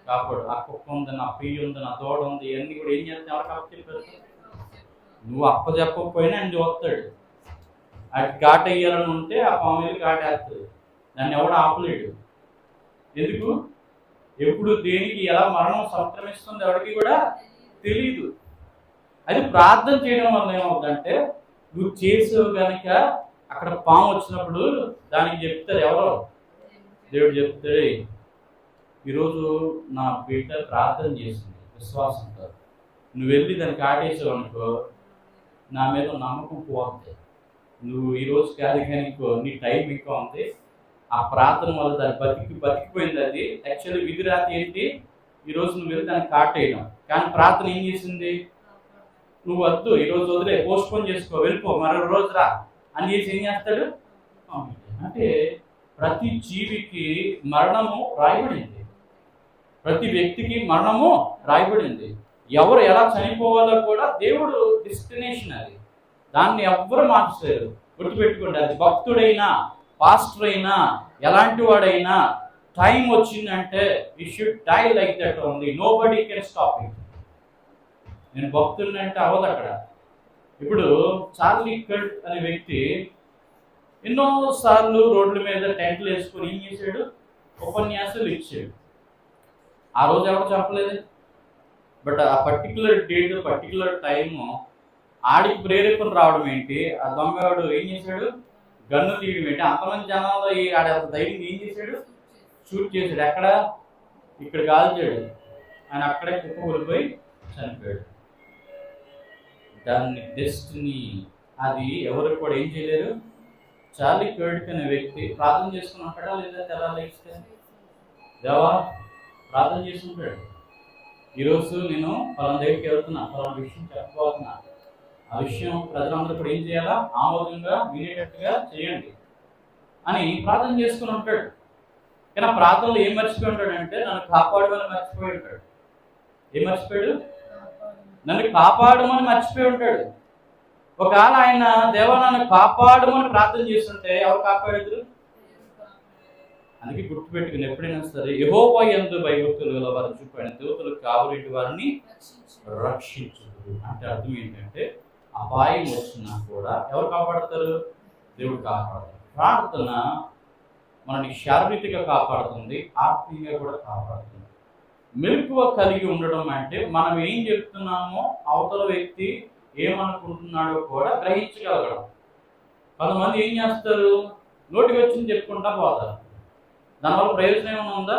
కాపాడు. ఆ కుక్క ఉంది, నా పెయ్యి ఉంది, నా తోడ ఉంది, ఇవన్నీ కూడా ఏం చేస్తాను? ఎవరికి అప్పచెప్పారు? నువ్వు అప్పచెప్పకపోయినా ఆయన చూస్తాడు. అది కాటేయాలని ఉంటే ఆ పాము వెళ్ళి కాటేస్తుంది, దాన్ని ఎవడు ఆపలేడు. ఎందుకు? ఎప్పుడు దేనికి ఎలా మరణం సంక్రమిస్తుంది ఎవరికి కూడా తెలీదు. అది ప్రార్థన చేయడం వల్ల ఏమవుతుందంటే, నువ్వు చేసావు కనుక అక్కడ పాము వచ్చినప్పుడు దానికి చెప్తారు ఎవరో? దేవుడు చెప్తాడు, ఈరోజు నా బిడ్డ ప్రార్థన చేసింది విశ్వాసంతో, నువ్వు వెళ్ళి దాన్ని కాటేసావు అనుకో, నా మీద నమ్మకం పోతుంది. నువ్వు ఈరోజు కాదు కానీ నీ టైం ఇంకా ఉంది. ఆ ప్రార్థన వల్ల దాన్ని బతికిపోయింది. అది యాక్చువల్లీ విధి రాతి ఏంటి? ఈరోజు నువ్వు వెళ్ళి దాన్ని కాటేయడం. కానీ ప్రార్థన ఏం చేసింది? నువ్వు వద్దు, ఈరోజు వదిలే, పోస్ట్పోన్ చేసుకో, వెళ్ళిపో, మరో రోజు రా అని చేసి ఏం చేస్తాడు? అంటే ప్రతి జీవికి మరణము రాయబడింది, ప్రతి వ్యక్తికి మరణము రాయబడింది. ఎవరు ఎలా చనిపోవాలో కూడా దేవుడు డెస్టినేషన్ అది, దాన్ని ఎవ్వరు మార్చలేరు. గుర్తుపెట్టుకోండి, అది భక్తుడైనా, పాస్టర్ అయినా, ఎలాంటి వాడైనా టైం వచ్చిందంటే you should die like that only, nobody can stop it. నేను భక్తుడిని అంటే అవ్వదు అక్కడ. ఇప్పుడు చార్లీ కర్ట్ అనే వ్యక్తి ఎన్నోసార్లు రోడ్ల మీద టెంట్లు వేసుకొని ఏం చేశాడు? ఉపన్యాసాలు ఇచ్చాడు. ఆ రోజు ఎవరు చెప్పలేదు, బట్ ఆ పర్టికులర్ డేట్, పర్టికులర్ టైము ఆడికి ప్రేరేపణ రావడం ఏంటి? ఆ దొంగవాడు ఏం చేశాడు? గన్ను తీయడం ఏంటి? అంతమంది జనాల్లో ఆడ ధైర్యం ఏం చేశాడు? షూట్ చేశాడు. ఎక్కడ? ఇక్కడ కాల్చాడు. ఆయన అక్కడే కుప్ప కూలిపోయి చనిపోయాడు. దాన్ని డెస్టినీ అది ఎవరు కూడా ఏం చేయలేరు. చార్లీ కర్ట్ అనే వ్యక్తి ప్రార్థన చేసుకుని ఉంటాడా లేదా? తెల్లారిస్తే దేవా ప్రార్థన చేసుకుంటాడు. ఈరోజు నేను పలానా దగ్గరికి వెళ్తున్నా, పలానా విషయం చెప్పబోతున్నా, ఆ విషయం ప్రజలందరూ కూడా ఏం చేయాలా? ఆమోదంగా వినేటట్టుగా చేయండి అని ప్రార్థన చేసుకుని ఉంటాడు. కానీ ఆ ప్రార్థనలో ఏం మర్చిపోయి ఉంటాడంటే, నన్ను కాపాడమని మర్చిపోయి ఉంటాడు. ఏం మర్చిపోయాడు? నన్ను కాపాడమని మర్చిపోయి ఉంటాడు. ఒకవేళ ఆయన దేవా నన్ను కాపాడమని ప్రార్థన చేస్తుంటే ఎవరు కాపాడేది? అందుకే గుర్తుపెట్టుకుని ఎప్పుడైనా సరే, యెహోవా యందు భయభక్తులు గల వారు చూపైన దేవతలకు కావలింటి వారిని రక్షించు అంటే అర్థం ఏంటంటే, అపాయం వచ్చినా కూడా ఎవరు కాపాడతారు? దేవుడు కాపాడతాడు. ప్రార్థన మనని శారీరకంగా కాపాడుతుంది, ఆత్మీయంగా కూడా కాపాడుతుంది. మెలకువ కలిగి ఉండడం అంటే మనం ఏం చెప్తున్నామో అవతల వ్యక్తి ఏమనుకుంటున్నాడో కూడా గ్రహించగలగడం. కొంతమంది ఏం చేస్తారు, నోటికి వచ్చింది చెప్పుకుంటా పోతారు. దానివల్ల ప్రయోజనం ఏమైనా ఉందా?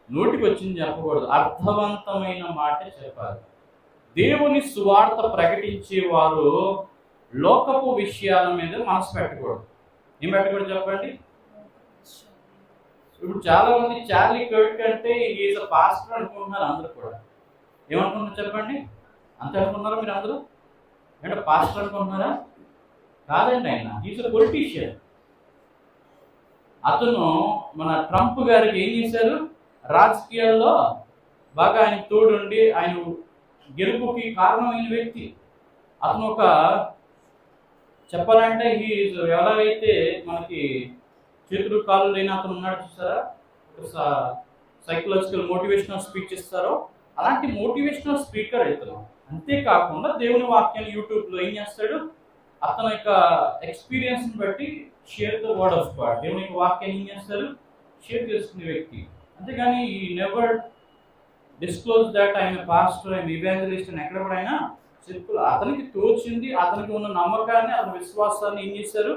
నోటికి వచ్చింది చెప్పకూడదు, అర్థవంతమైన మాటే చెప్పాలి. దేవుని సువార్త ప్రకటించే వారు లోకపు విషయాల మీద మనసు పెట్టకూడదు. ఏం పెట్టకూడదు చెప్పండి? ఇప్పుడు చాలా మంది చార్లీ కర్ట్ అంటే ఈజ్ అ పాస్టర్ అనుకుంటున్నారు అందరూ కూడా. ఏమనుకుంటున్నారు చెప్పండి? అంతే అనుకున్నారా మీరు అందరూ? అంటే పాస్టర్ అనుకుంటున్నారా? కాదండి, ఆయన ఈజ్ అ పొలిటీషియన్. అతను మన ట్రంప్ గారికి ఏం చేశారు, రాజకీయాల్లో బాగా ఆయన తోడుండి ఆయన గెలుపుకి కారణమైన వ్యక్తి. అతను ఒక చెప్పాలంటే ఎలాగైతే మనకి చేతులు కాళ్ళు లేని అతను ఉన్నాడు చూసారా, సైకలాజికల్ మోటివేషనల్ స్పీచ్ ఇస్తారో అలాంటి మోటివేషనల్ స్పీకర్ ఇతను. అంతేకాకుండా దేవుని వాక్యాన్ని యూట్యూబ్లో ఏం చేస్తాడు, అతని యొక్క ఎక్స్పీరియన్స్ని బట్టి share the word of God, దేవుని యొక్క వాక్యాన్ని ఏం చేస్తారు, షేర్ చేసుకునే వ్యక్తి. అంతేగాని ఈ నెవర్ డిస్క్లోజ్ దట్ ఆయన పాస్టర్, ఆయన ఇవాంజలిస్ట్ అని ఎక్కడ కూడా ఆయన చెప్పు. అతనికి తోచింది, అతనికి ఉన్న నమ్మకాన్ని, అతని విశ్వాసాన్ని ఏం చేశారు,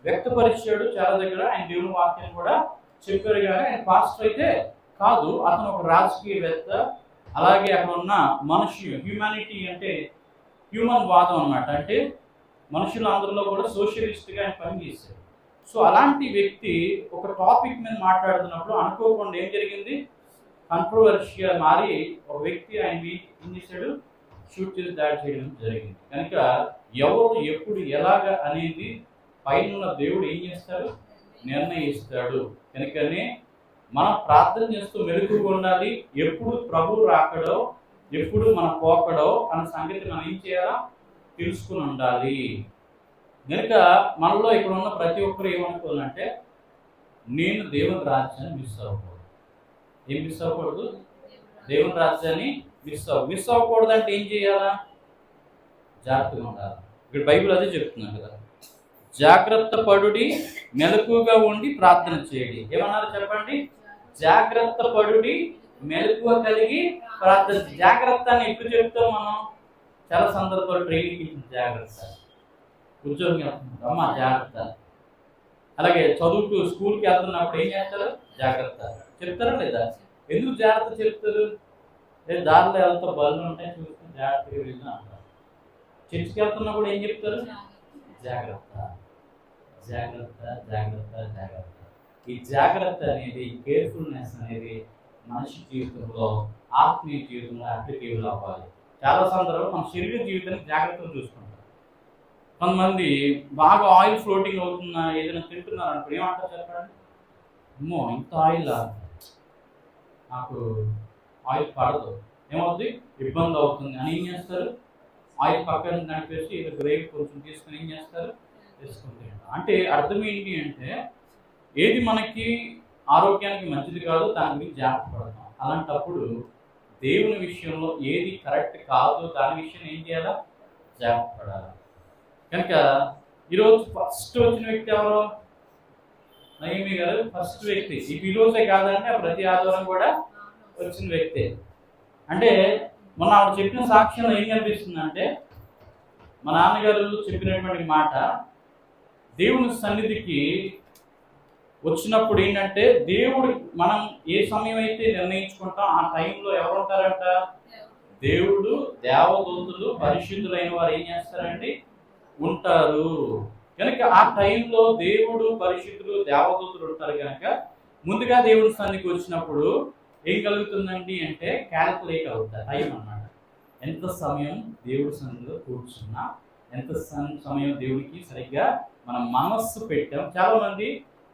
వ్యక్తపరిచాడు. చాలా దగ్గర ఆయన దేవుని వాక్యాన్ని కూడా చెప్పారు. కానీ ఆయన పాస్టర్ అయితే కాదు, అతను ఒక రాజకీయవేత్త. అలాగే అక్కడ ఉన్న హ్యూమానిటీ అంటే హ్యూమన్ వాదం అన్నమాట. అంటే మనుషులందరిలో కూడా సోషలిస్ట్గా ఆయన పనిచేశాడు. సో అలాంటి వ్యక్తి ఒక టాపిక్ మీద మాట్లాడుతున్నప్పుడు అనుకోకుండా ఏం జరిగింది, కంట్రోవర్షియల్ మారి ఒక వ్యక్తి ఆయన ఏం చేశాడు, షూట్ చేసి దాడి చేయడం జరిగింది. కనుక ఎవరు ఎప్పుడు ఎలాగ అనేది పైన దేవుడు ఏం చేస్తాడు, నిర్ణయిస్తాడు. కనుకనే మనం ప్రార్థన చేస్తూ మెలకువగా ఉండాలి. ఎప్పుడు ప్రభు రాకడో, ఎప్పుడు మన పోకడో అన్న సంగతి మనం ఏం చేయాలా, తెలుసుకుని ఉండాలి. కనుక మనలో ఇక్కడ ఉన్న ప్రతి ఒక్కరు ఏమనుకోవాలంటే, నేను దేవుని రాజ్యాన్ని మిస్ అవ్వకూడదు. ఏం మిస్ అవ్వకూడదు? దేవుని రాజ్యాన్ని మిస్ అవ్వకూడదు అంటే ఏం చేయాలా, జాగ్రత్తగా ఉండాలి. ఇక్కడ బైబిల్ అదే చెప్తున్నాను కదా, జాగ్రత్త పడుడి, మెలకువగా ఉండి ప్రార్థన చేయండి. ఏమన్నారు చెప్పండి? జాగ్రత్త పడుడి, మెలకువ కలిగి ప్రార్థన. జాగ్రత్త అని ఎప్పుడు చెప్తాం మనం? చాలా సందర్భాలు ట్రైనింగ్ ఇచ్చిన జాగ్రత్త, ఉద్యోగం వెళ్తున్నారు అమ్మ జాగ్రత్త, అలాగే చదువుకు స్కూల్కి వెళ్తున్నప్పుడు ఏం చేస్తారు, జాగ్రత్త చెప్తారా లేదా? ఎందుకు జాగ్రత్త చెప్తారు? లేదా దారిలో వెళ్తా బళ్ళు ఉంటాయి చూసుకుని జాగ్రత్తగా వెళ్తున్నా అంటారు. చర్చికి వెళ్తున్నప్పుడు ఏం చెప్తారు, జాగ్రత్త జాగ్రత్త జాగ్రత్త జాగ్రత్త. ఈ జాగ్రత్త అనేది, కేర్ఫుల్నెస్ అనేది మనిషి జీవితంలో, ఆత్మీయ జీవితంలో అప్లికేబుల్ అవ్వాలి. చాలా సందర్భాలు మన శరీర జీవితానికి జాగ్రత్తలు చూసుకుంటాం. కొంతమంది బాగా ఆయిల్ ఫ్లోటింగ్ అవుతున్నా ఏదైనా తింటున్నారు అనుకో, ఏమంటారు చెప్పండి, అమ్మో ఇంత ఆయిల్, నాకు ఆయిల్ పడదు, ఏమవుతుంది, ఇబ్బంది అవుతుంది అని ఏం చేస్తారు, ఆయిల్ పక్కన నడిపేసి ఏదో గ్రేవ్ కొంచెం తీసుకుని ఏం చేస్తారు, వేసుకుంటారు. అంటే అర్థం ఏంటి అంటే, ఏది మనకి ఆరోగ్యానికి మంచిది కాదు దాని గురించి జాగ్రత్త పడతాం. అలాంటప్పుడు దేవుని విషయంలో ఏది కరెక్ట్ కాదు దాని విషయం ఏం చేయాలా, జాగ్రత్త పడాలి. కనుక ఈరోజు ఫస్ట్ వచ్చిన వ్యక్తి ఎవరు, నయమి గారు ఫస్ట్ వ్యక్తి. ఈ రోజే కాదంటే ప్రతి ఆదివారం కూడా వచ్చిన వ్యక్తి. అంటే మొన్న ఆవిడ చెప్పిన సాక్ష్యంలో ఏం కనిపిస్తుంది అంటే, మా నాన్నగారు చెప్పినటువంటి మాట, దేవుని సన్నిధికి వచ్చినప్పుడు ఏంటంటే, దేవుడు మనం ఏ సమయం అయితే నిర్ణయించుకుంటాం ఆ టైంలో ఎవరు ఉంటారంట, దేవుడు, దేవదూతులు, పరిశుద్ధులైన వారు ఏం చేస్తారండి, ఉంటారు. కనుక ఆ టైంలో దేవుడు, పరిశుద్ధులు, దేవదూతులు ఉంటారు. కనుక ముందుగా దేవుడి సన్నిధికి వచ్చినప్పుడు ఏం కలుగుతుందండి అంటే, క్యాల్కులేట్ అవుతుంది టైం అన్నమాట. ఎంత సమయం దేవుడి సన్నిధిలో కూర్చున్నా, ఎంత సమయం దేవుడికి సరిగ్గా మనం మనస్సు పెట్టాం. చాలా మంది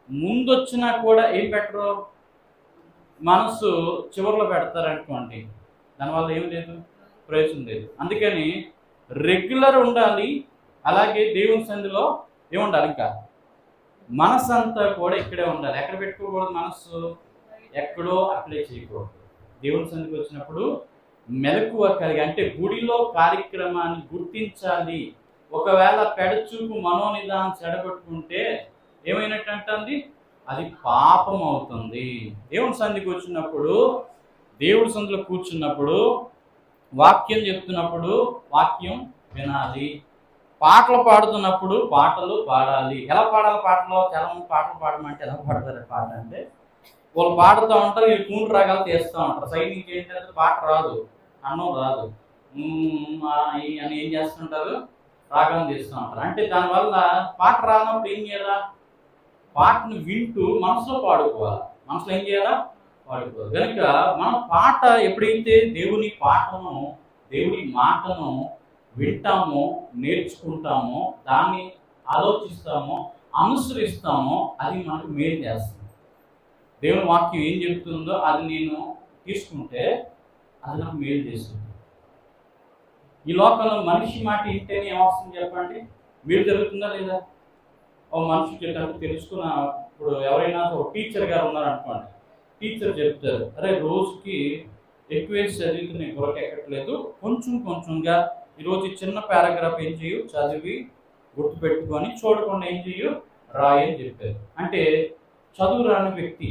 ముందొచ్చినా కూడా ఏం పెట్టరు, మనస్సు చివరిలో పెడతారనుకోండి, దానివల్ల ఏం లేదు, ప్రయోజనం లేదు. అందుకని రెగ్యులర్ ఉండాలి. అలాగే దేవుని సన్నిధిలో ఏముండాలి, ఇంకా మనసు అంతా కూడా ఇక్కడే ఉండాలి. ఎక్కడ పెట్టుకోకూడదు, మనస్సు ఎక్కడో అప్లై చేయకూడదు. దేవుని సన్నిధికి వచ్చినప్పుడు మెలకువ కలిగి, అంటే గుడిలో కార్యక్రమాన్ని గుర్తించాలి. ఒకవేళ పెడచూపు మనోనిదానం చెడగొట్టుకుంటే ఏమైనట్టండి? అది పాపం అవుతుంది. దేవుని సన్నిధికి వచ్చినప్పుడు, దేవుడి సన్నిధిలో కూర్చున్నప్పుడు, వాక్యం చెప్తున్నప్పుడు వాక్యం వినాలి. పాటలు పాడుతున్నప్పుడు పాటలు పాడాలి. ఎలా పాడాలి పాటలు? చాలా మంది పాటలు పాడమంటే ఎలా పాడతారు పాట అంటే, వాళ్ళు పాడుతూ ఉంటారు, వీళ్ళు కూని రాగాలు తీస్తూ ఉంటారు. సైడ్ నుంచి ఏంటంటే పాట రాదు, అన్నం రాదు, అని ఏం చేస్తుంటారు? రాగం తీస్తూ ఉంటారు. అంటే దానివల్ల పాట రానప్పుడు ఏం చేయాలా? పాటను వింటూ మనసులో పాడుకోవాలి. మనసులో ఏం చేయాలా? పాడుకోవాలి. కనుక మనం పాట ఎప్పుడైతే దేవుని పాటను, దేవుని మాటను వింటామో, నేర్చుకుంటామో, దాన్ని ఆలోచిస్తామో, అనుసరిస్తామో, అది మనకు మేలు చేస్తుంది. దేవుని వాక్యం ఏం చెప్తుందో అది నేను తీసుకుంటే అది నాకు మేలు చేస్తుంది. ఈ లోకంలో మనిషి మాట వింటేనే ఏమొస్తుంది చెప్పండి? మేలు జరుగుతుందా లేదా? ఓ మనిషి తెలుసుకున్న ఇప్పుడు ఎవరైనా ఒక టీచర్ గారు ఉన్నారనుకోండి, టీచర్ చెప్తారు, అరే రోజుకి ఎక్కువ చదివితే నేను బుర్రకు ఎక్కట్లేదు, కొంచెం కొంచెంగా ఈరోజు చిన్న పారాగ్రాఫ్ ఏం చేయు, చదివి గుర్తుపెట్టుకొని చూడకుండా ఏం చేయు, రాయని చెప్పారు. అంటే చదువు రాని వ్యక్తి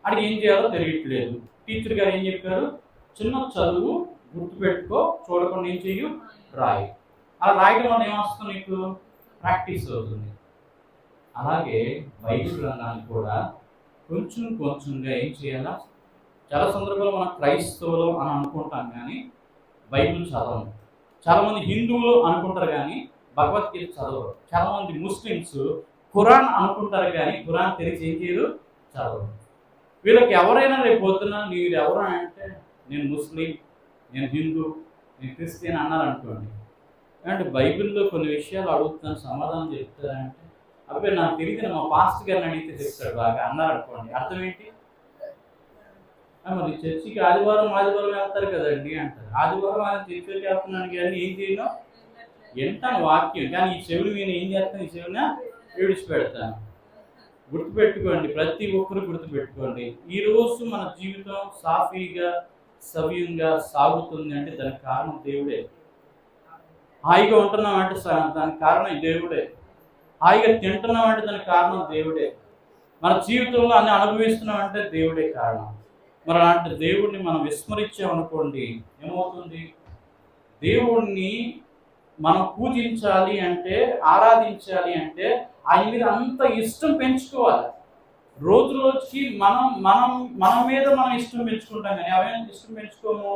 అది ఏం చేయాలో తెలియట్లేదు. టీచర్ గారు ఏం చెప్పారు? చిన్న చదువు, గుర్తుపెట్టుకో, చూడకుండా ఏం చెయ్యు, రాయి. అలా రాయడం వల్ల ఏమొస్తుంది? నీకు ప్రాక్టీస్ అవుతుంది. అలాగే బైబిల్ గ్రంథాన్ని కూడా కొంచెం కొంచెంగా ఏం చేయాలా? చాలా సందర్భాల్లో మనం క్రైస్తవులు అని అనుకుంటాం కానీ బైబిల్ చదవము. చాలామంది హిందువులు అనుకుంటారు కానీ భగవద్గీత చదవరు. చాలామంది ముస్లిమ్స్ ఖురాన్ అనుకుంటారు కానీ ఖురాన్ తెలిసి ఏం చేయరు, చదవరు. వీళ్ళకి ఎవరైనా రేపు పొద్దున మీరు ఎవరు అంటే నేను ముస్లిం, నేను హిందూ, నేను క్రిస్టియన్ అన్నారనుకోండి, అంటే బైబిల్లో కొన్ని విషయాలు అడుగుతున్నాను సమాధానం చెప్తారంటే, అబ్బాయి నాకు తెలియదు, మా పాస్టర్ గారిని అడిగితే చెప్తాడు బాగా అన్నారనుకోండి, అర్థం ఏంటి? మరి చర్చికి ఆదివారం వెళ్తారు కదండి అంటారు. ఆదివారం ఆయన చర్చికి వెళ్తున్నాను కానీ ఏం చేయను, ఎంటాను వాక్యం, కానీ ఈ చెవులు నేను ఏం చేస్తాను, ఈ చెవిన విడిచిపెడతాను. గుర్తుపెట్టుకోండి, ప్రతి ఒక్కరు గుర్తుపెట్టుకోండి. ఈరోజు మన జీవితం సాఫీగా సవ్యంగా సాగుతుంది అంటే దానికి కారణం దేవుడే. హాయిగా ఉంటున్నాం అంటే దానికి కారణం దేవుడే. హాయిగా తింటున్నాం అంటే దానికి కారణం దేవుడే. మన జీవితంలో అన్ని అనుభవిస్తున్నాం అంటే దేవుడే కారణం. మరి అలాంటి దేవుడిని మనం విస్మరించామనుకోండి ఏమవుతుంది? దేవుణ్ణి మనం పూజించాలి అంటే, ఆరాధించాలి అంటే ఆయన మీద అంత ఇష్టం పెంచుకోవాలి. రోజు రోజుకి మన మీద మనం ఇష్టం పెంచుకుంటాం కానీ ఎవరైనా ఇష్టం పెంచుకోము.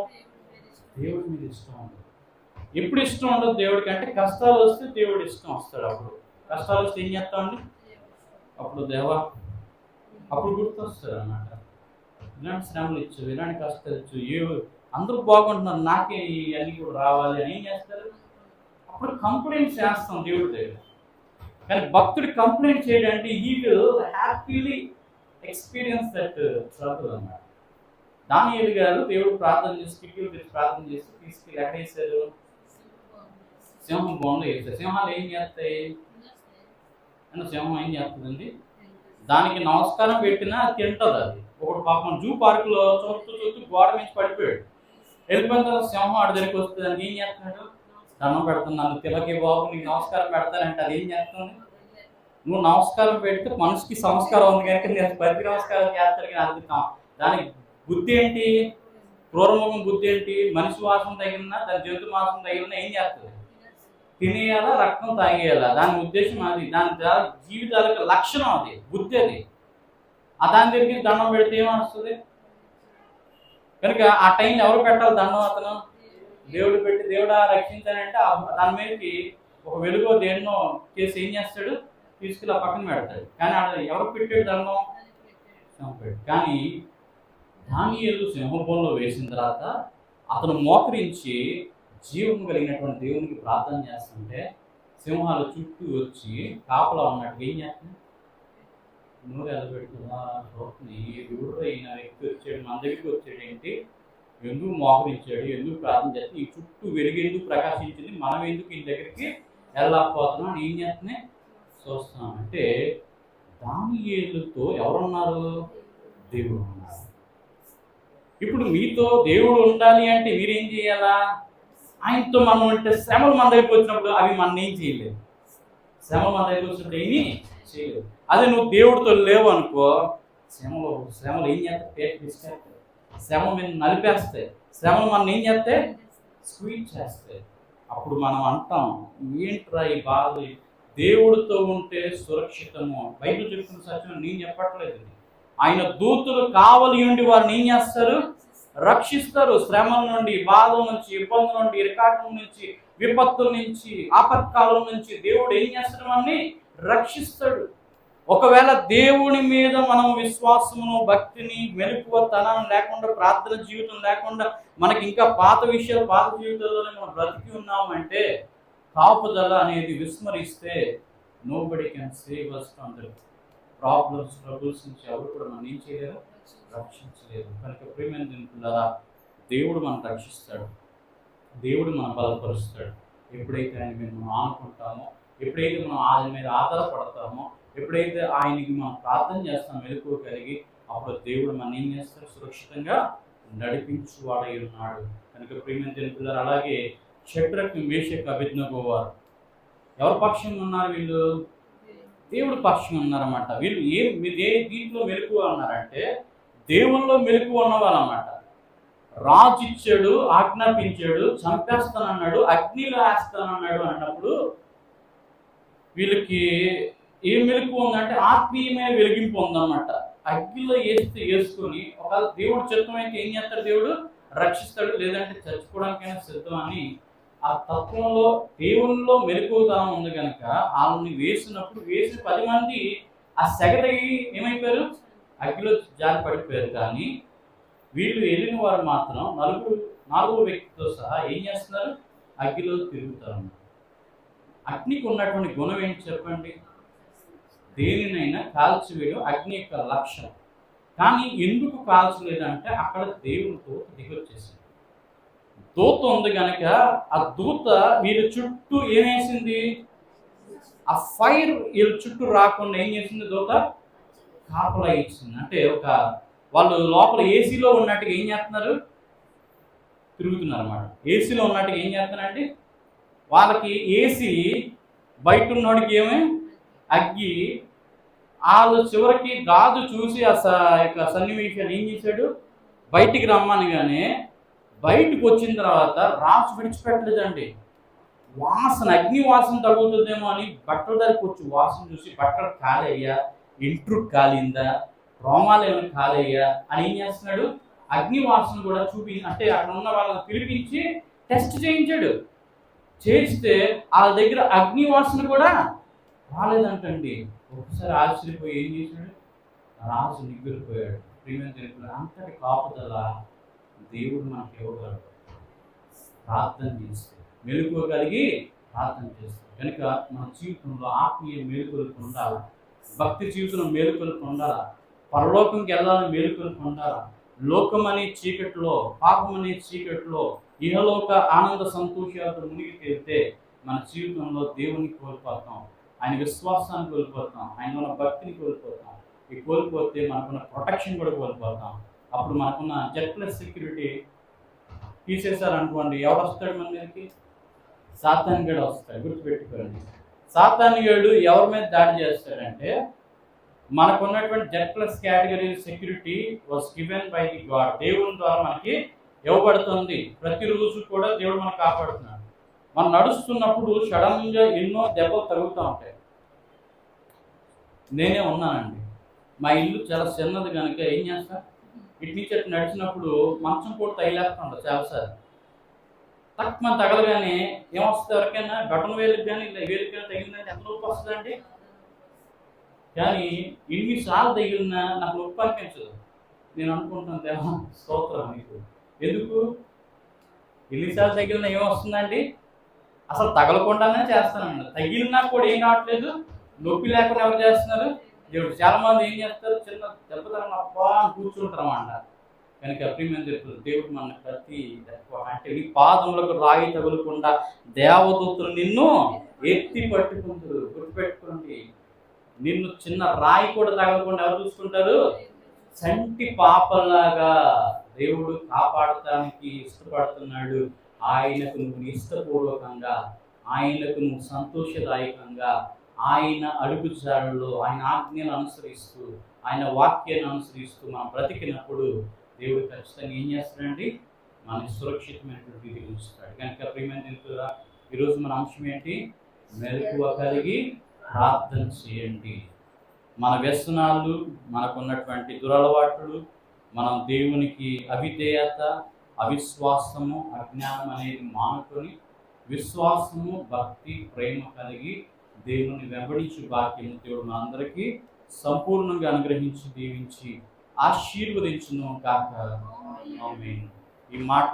దేవుడి మీద ఇష్టం ఉండదు. ఎప్పుడు ఇష్టం ఉండదు దేవుడికి అంటే కష్టాలు వస్తే దేవుడు ఇష్టం వస్తాడు. అప్పుడు కష్టాలు వస్తే ఏం చేస్తామండి? అప్పుడు దేవా, అప్పుడు గుర్తొస్తాడు అన్నమాట. ఇలాంటి శ్రమలు ఇచ్చు, ఇలాంటి కష్టాలు ఇచ్చు, అందరూ బాగుంటున్నారు, నాకే ఇవన్నీ కూడా రావాలి అని ఏం చేస్తారు? అప్పుడు కంప్లైంట్ చేస్తాం దేవుడి దగ్గర. కానీ భక్తుడి కంప్లైంట్ చేయడానికి he will happily experience that trouble అన్నమాట. దానియేలు గారు దేవుడు ప్రార్థన చేసి, కిటికీలు తెచ్చి ప్రార్థన చేసి తీసుకెళ్ళి ఎక్కడ వేశారు? సింహం బొండ వేశారు. సింహాలు ఏం చేస్తాయి? సింహం ఏం చేస్తుందండి? దానికి నమస్కారం పెట్టినా తింటుంది. అది ఒకటి పాపం జూ పార్కులో చూస్తూ గోడ నుంచి పడిపోయాడు. వెళ్ళిపోయిన తర్వాత సింహం ఆడ దగ్గరికి వస్తుంది. దానికి ఏం చేస్తున్నాడు? దండం పెడుతున్నాను, తిలకి బాబు నీకు నమస్కారం పెడతానంటే అది ఏం చేస్తుంది? నువ్వు నమస్కారం పెడితే మనిషికి సంస్కారం ఉంది కనుక నేను ప్రతి నమస్కారం చేస్తాను కానీ అర్థం. దానికి బుద్ధి ఏంటి? క్రూరముఖం బుద్ధి ఏంటి? మనిషి వాసన తగిలినా, దాని జంతు వాసన తగిలినా ఏం చేస్తుంది? తినేయాలా, రక్తం తాగేయాలా. దాని ఉద్దేశం అది. దాని జీవితాలకు లక్షణం అది, బుద్ధి అది. దాని దగ్గరికి దండం పెడితే ఏమొస్తుంది? కనుక ఆ టైంలో ఎవరు పెట్టాలి దండం? అతను దేవుడు పెట్టి, దేవుడా రక్షించాలంటే దాని మీదకి ఒక వెలుగో దేన్నో చేసి ఏం చేస్తాడు? తీసుకెళ్ళి ఆ పక్కన పెడతాడు. కానీ ఎవరు పెట్టాడు దండం? కానీ దానియేలు సింహంలో వేసిన తర్వాత అతను మోకరించి జీవం కలిగినటువంటి దేవునికి ప్రార్థన చేస్తుంటే సింహాలు చుట్టూ వచ్చి కాపలా ఉన్నట్టు ఏం చేస్తుంది? నూరు ఎలబెడుతుందా ఎవరు అయిన వ్యక్తి వచ్చాడు, మన దగ్గరికి వచ్చాడు ఏంటి, ఎందుకు మోకరించాడు, ఎందుకు ప్రార్థన చేస్తే, ఈ చుట్టూ వెలుగు ఎందుకు ప్రకాశించింది, మనం ఎందుకు ఈ దగ్గరికి వెళ్ళకపోతున్నాం అని ఏం చేస్తున్నాయి చూస్తున్నాం. అంటే దానియేలుతో ఎవరున్నారు? దేవుడు ఉన్నారు. ఇప్పుడు మీతో దేవుడు ఉండాలి అంటే మీరేం చేయాలా? ఆయనతో మనం అంటే శ్రమలు మన దగ్గరికి వచ్చినప్పుడు అవి మనం ఏం చేయలేదు. శ్రమలు మన దగ్గరికి వచ్చినప్పుడు ఏమీ చేయలేదు. అదే నువ్వు దేవుడితో లేవు అనుకో, శ్రమలు ఏం చేస్తాయి? పేట తీసుకెళ్తాయి, శ్రమ మీద నలిపేస్తాయి, శ్రమలు మనం ఏం చేస్తాయి? స్వీట్ చేస్తాయి. అప్పుడు మనం అంటాం, ఏంట్రా ఈ బాధ, దేవుడితో ఉంటే సురక్షితము. బైబిల్ చెప్తున్న సత్యం నేను చెప్పట్లేదు. ఆయన దూతలు కావలి ఉండి వారిని ఏం చేస్తారు? రక్షిస్తారు. శ్రమల నుండి, బాధల నుంచి, ఇబ్బందుల నుండి, ఇరకాటం నుంచి, విపత్తుల నుంచి, ఆపత్కాలం నుంచి దేవుడు ఏం చేస్తాడు? మనల్ని రక్షిస్తాడు. ఒకవేళ దేవుని మీద మనం విశ్వాసమును, భక్తిని, మెలకువతనం లేకుండా, ప్రార్థన జీవితం లేకుండా, మనకి ఇంకా పాత జీవితాల్లోనే మనం బ్రతికి ఉన్నామంటే, కాపుదల అనేది విస్మరిస్తే nobody can save us from the problems, troubles నుంచి ఎవరు కూడా మనం ఏం చేయలేరు? రక్షించలేదు. కనుక ప్రియమైన దేవులారా, దేవుడు మనం రక్షిస్తాడు, దేవుడు మనం బలపరుస్తాడు. ఎప్పుడైతే ఆయన మీద మనం ఆనుకుంటామో, ఎప్పుడైతే మనం ఆయన మీద ఆధారపడతామో, ఎప్పుడైతే ఆయనకి మనం ప్రార్థన చేస్తాం మెలకువ కలిగి, అప్పుడు దేవుడు మనం ఏం చేస్తాడు? సురక్షితంగా నడిపించువాడై ఉన్నాడు. కనుక ప్రియమైన దేవులారా, అలాగే షడ్రక్, మేషక్, అబేద్నెగో వారు ఎవరి పక్షంగా ఉన్నారు? వీళ్ళు దేవుడి పక్షంగా ఉన్నారన్నమాట. వీళ్ళు దీంట్లో మెలకువ ఉన్నారంటే దేవుల్లో మెలకువ ఉన్నవాళ్ళు అన్నమాట. రాజు ఇచ్చాడు, ఆజ్ఞాపించాడు, చంపేస్తానన్నాడు, అగ్నిలో వేస్తానన్నాడు అన్నప్పుడు వీళ్ళకి ఏ మెలకువ ఉందంటే ఆత్మీయమైన వెలిగింపు ఉందన్నమాట. అగ్నిలో వేసుకొని ఒకవేళ దేవుడు చిత్తం అయితే ఏం చేస్తాడు? దేవుడు రక్షిస్తాడు, లేదంటే చచ్చిపోవడానికైనా సిద్ధం అని ఆ తత్వంలో దేవునిలో మెలకువతనం ఉంది కనుక వాళ్ళని వేసినప్పుడు 10 మంది ఆ సెగదగి ఏమైపోయారు? అగ్గిలో జారి పడిపోయారు. కానీ వీళ్ళు వెళ్ళిన వారు మాత్రం నాలుగో వ్యక్తితో సహా ఏం చేస్తున్నారు? అగ్గిలో తిరుగుతారు. అగ్నికి ఉన్నటువంటి గుణం ఏంటి చెప్పండి? దేనినైనా కాల్చివేయడం అగ్ని యొక్క లక్ష్యం. కానీ ఎందుకు కాల్చలేదంటే అక్కడ దేవునితో దిగొచ్చేసింది. దూత ఉంది కనుక ఆ దూత వీళ్ళ చుట్టూ ఏమేసింది? ఆ ఫైర్ వీళ్ళ చుట్టూ రాకుండా ఏం చేసింది? దూత కాపలా ఇచ్చింది. అంటే వాళ్ళు లోపల ఏసీలో ఉన్నట్టుగా ఏం చేస్తున్నారు? తిరుగుతున్నారు అన్నమాట. ఏసీలో ఉన్నట్టుగా ఏం చేస్తున్నారంటే వాళ్ళకి ఏసీ, బయట ఉన్నోడికి ఏమి అగ్గి. వాళ్ళు చివరికి గాజు చూసి ఆ యొక్క సన్నివేశాన్ని ఏం చేశాడు? బయటికి రమ్మనగానే బయటకు వచ్చిన తర్వాత రాసు విడిచిపెట్టలేదండి. వాసన, అగ్ని వాసన తగులుతుందేమో అని బట్టల దగ్గరికి వచ్చి వాసన చూసి బట్టలు కాలయ్యా, ఇంట్రు కాలిందా, రోమాలు ఏమైనా కాలయ్యా అని ఏం చేస్తున్నాడు? అగ్ని వాసన కూడా అంటే అక్కడ ఉన్న వాళ్ళని పిలిపించి టెస్ట్ చేయించాడు. చేస్తే వాళ్ళ దగ్గర అగ్ని వాసన కూడా రాలేదంటండి. ఒకసారి ఆశ్చర్యపోయి ఏం చేశాడు? రాజు నిగ్గురిపోయాడు. ప్రియమైన అంతటి కాపుదల దేవుడు మనకి ఇవ్వగలడు. ప్రార్థన చేస్తే, మెలకువ కలిగి ప్రార్థన చేస్తాం. కనుక మన జీవితంలో ఆత్మీయ మేలుకొలుపు ఉండాలి, భక్తి జీవితంలో మేలుకొలుపు ఉండాలి, పరలోకంకి వెళ్ళాలని మేలుకొలుపు ఉండాలి. లోకం అనే చీకట్లో, పాపం అనే చీకట్లో ఇహలోక ఆనంద సంతోషాలతో మునిగి తేలితే మన జీవితంలో దేవుని కోల్పోతాం, ఆయన విశ్వాసాన్ని కోల్పోతాం, ఆయన ఉన్న భక్తిని కోల్పోతాం. ఈ కోల్పోతే మనకున్న ప్రొటెక్షన్ కూడా కోల్పోతాం. అప్పుడు మనకున్న జెట్లెస్ సెక్యూరిటీ తీసేశారనుకోండి, ఎవరు వస్తాడు మన మీదకి? సాతాను గడు వస్తాడు. గుర్తుపెట్టుకోండి, సాతాను గడు ఎవరి మీద దాడి చేస్తాడంటే మనకున్నటువంటి జెట్లెస్ category security was given by the God. దేవుని ద్వారా మనకి ఇవ్వబడుతుంది. ప్రతిరోజు కూడా దేవుడు మనకు కాపాడుతున్నాడు. మనం నడుస్తున్నప్పుడు సడన్గా ఎన్నో దెబ్బలు తరుగుతూ ఉంటాయి. నేనే ఉన్నానండి, మా ఇల్లు చాలా చిన్నది కనుక ఏం చేస్తా, ఇటు నుంచి అటు నడిచినప్పుడు మంచం కూడా తగిలేస్తుండ చాలాసార్లు. తక్కువ మన తగలగానే ఏమొస్తుంది? ఎవరికైనా బటన్ వేలుకి కానీ వేలుకి కానీ తగిలిందంటే ఎంత నొప్పి వస్తుందండి. కానీ ఎన్నిసార్లు తగిలినా నాకు నొప్పి అనిపించదు. నేను అనుకుంటాను, దేవా స్తోత్రం నీకు. ఎందుకు? ఎన్నిసార్లు తగిలినా ఏమొస్తుందండి? అసలు తగలకుండానే చేస్తానండి. తగిలినా కూడా ఏం కావట్లేదు, నొప్పి లేకుండా ఎవరు చేస్తున్నారు? దేవుడు. చాలా మంది ఏం చేస్తారు? చిన్న దెబ్బ తగిలిన అబ్బా అని కూర్చుంటారు అన్నమాట. కనుక ప్రియమైన చెప్తారు, దేవుడు మన ప్రతి అంటే నీ పాదములకు రాయి తగులకుండా దేవదూతలు నిన్ను ఎత్తి పట్టుకుంటారు. గుర్తుపెట్టుకోండి, నిన్ను చిన్న రాయి కూడా తగలకుండా ఎవరు చూసుకుంటారు? చంటి పాపల్లాగా దేవుడు కాపాడటానికి ఇష్టపడుతున్నాడు. ఆయనకు నువ్వు ఇష్టపూర్వకంగా, ఆయనకు నువ్వు సంతోషదాయకంగా, ఆయన అడుగుజాడల్లో ఆయన ఆజ్ఞలు అనుసరిస్తూ, ఆయన వాక్యాన్ని అనుసరిస్తూ మనం బ్రతికినప్పుడు దేవుడు ఖచ్చితంగా ఏం చేస్తాడండి? మనకి సురక్షితమైనటువంటి రీతికి ఉంచుతాడు. కనుక ప్రియమైన దేవుడా, ఈరోజు మన అంశం ఏంటి? మెలకువ కలిగి ప్రార్థన చేయండి. మన వ్యసనాలు, మనకున్నటువంటి దురలవాట్లు, మనం దేవునికి అవిధేయత, అవిశ్వాసము, అజ్ఞానం అనేది మానుకొని విశ్వాసము, భక్తి, ప్రేమ కలిగి దేవుని వెంబడించి భాగ్యము దేవుడు మనందరికీ సంపూర్ణంగా అనుగ్రహించి దీవించి ఆశీర్వదించును కాక. ఆమేన్. ఈ మాట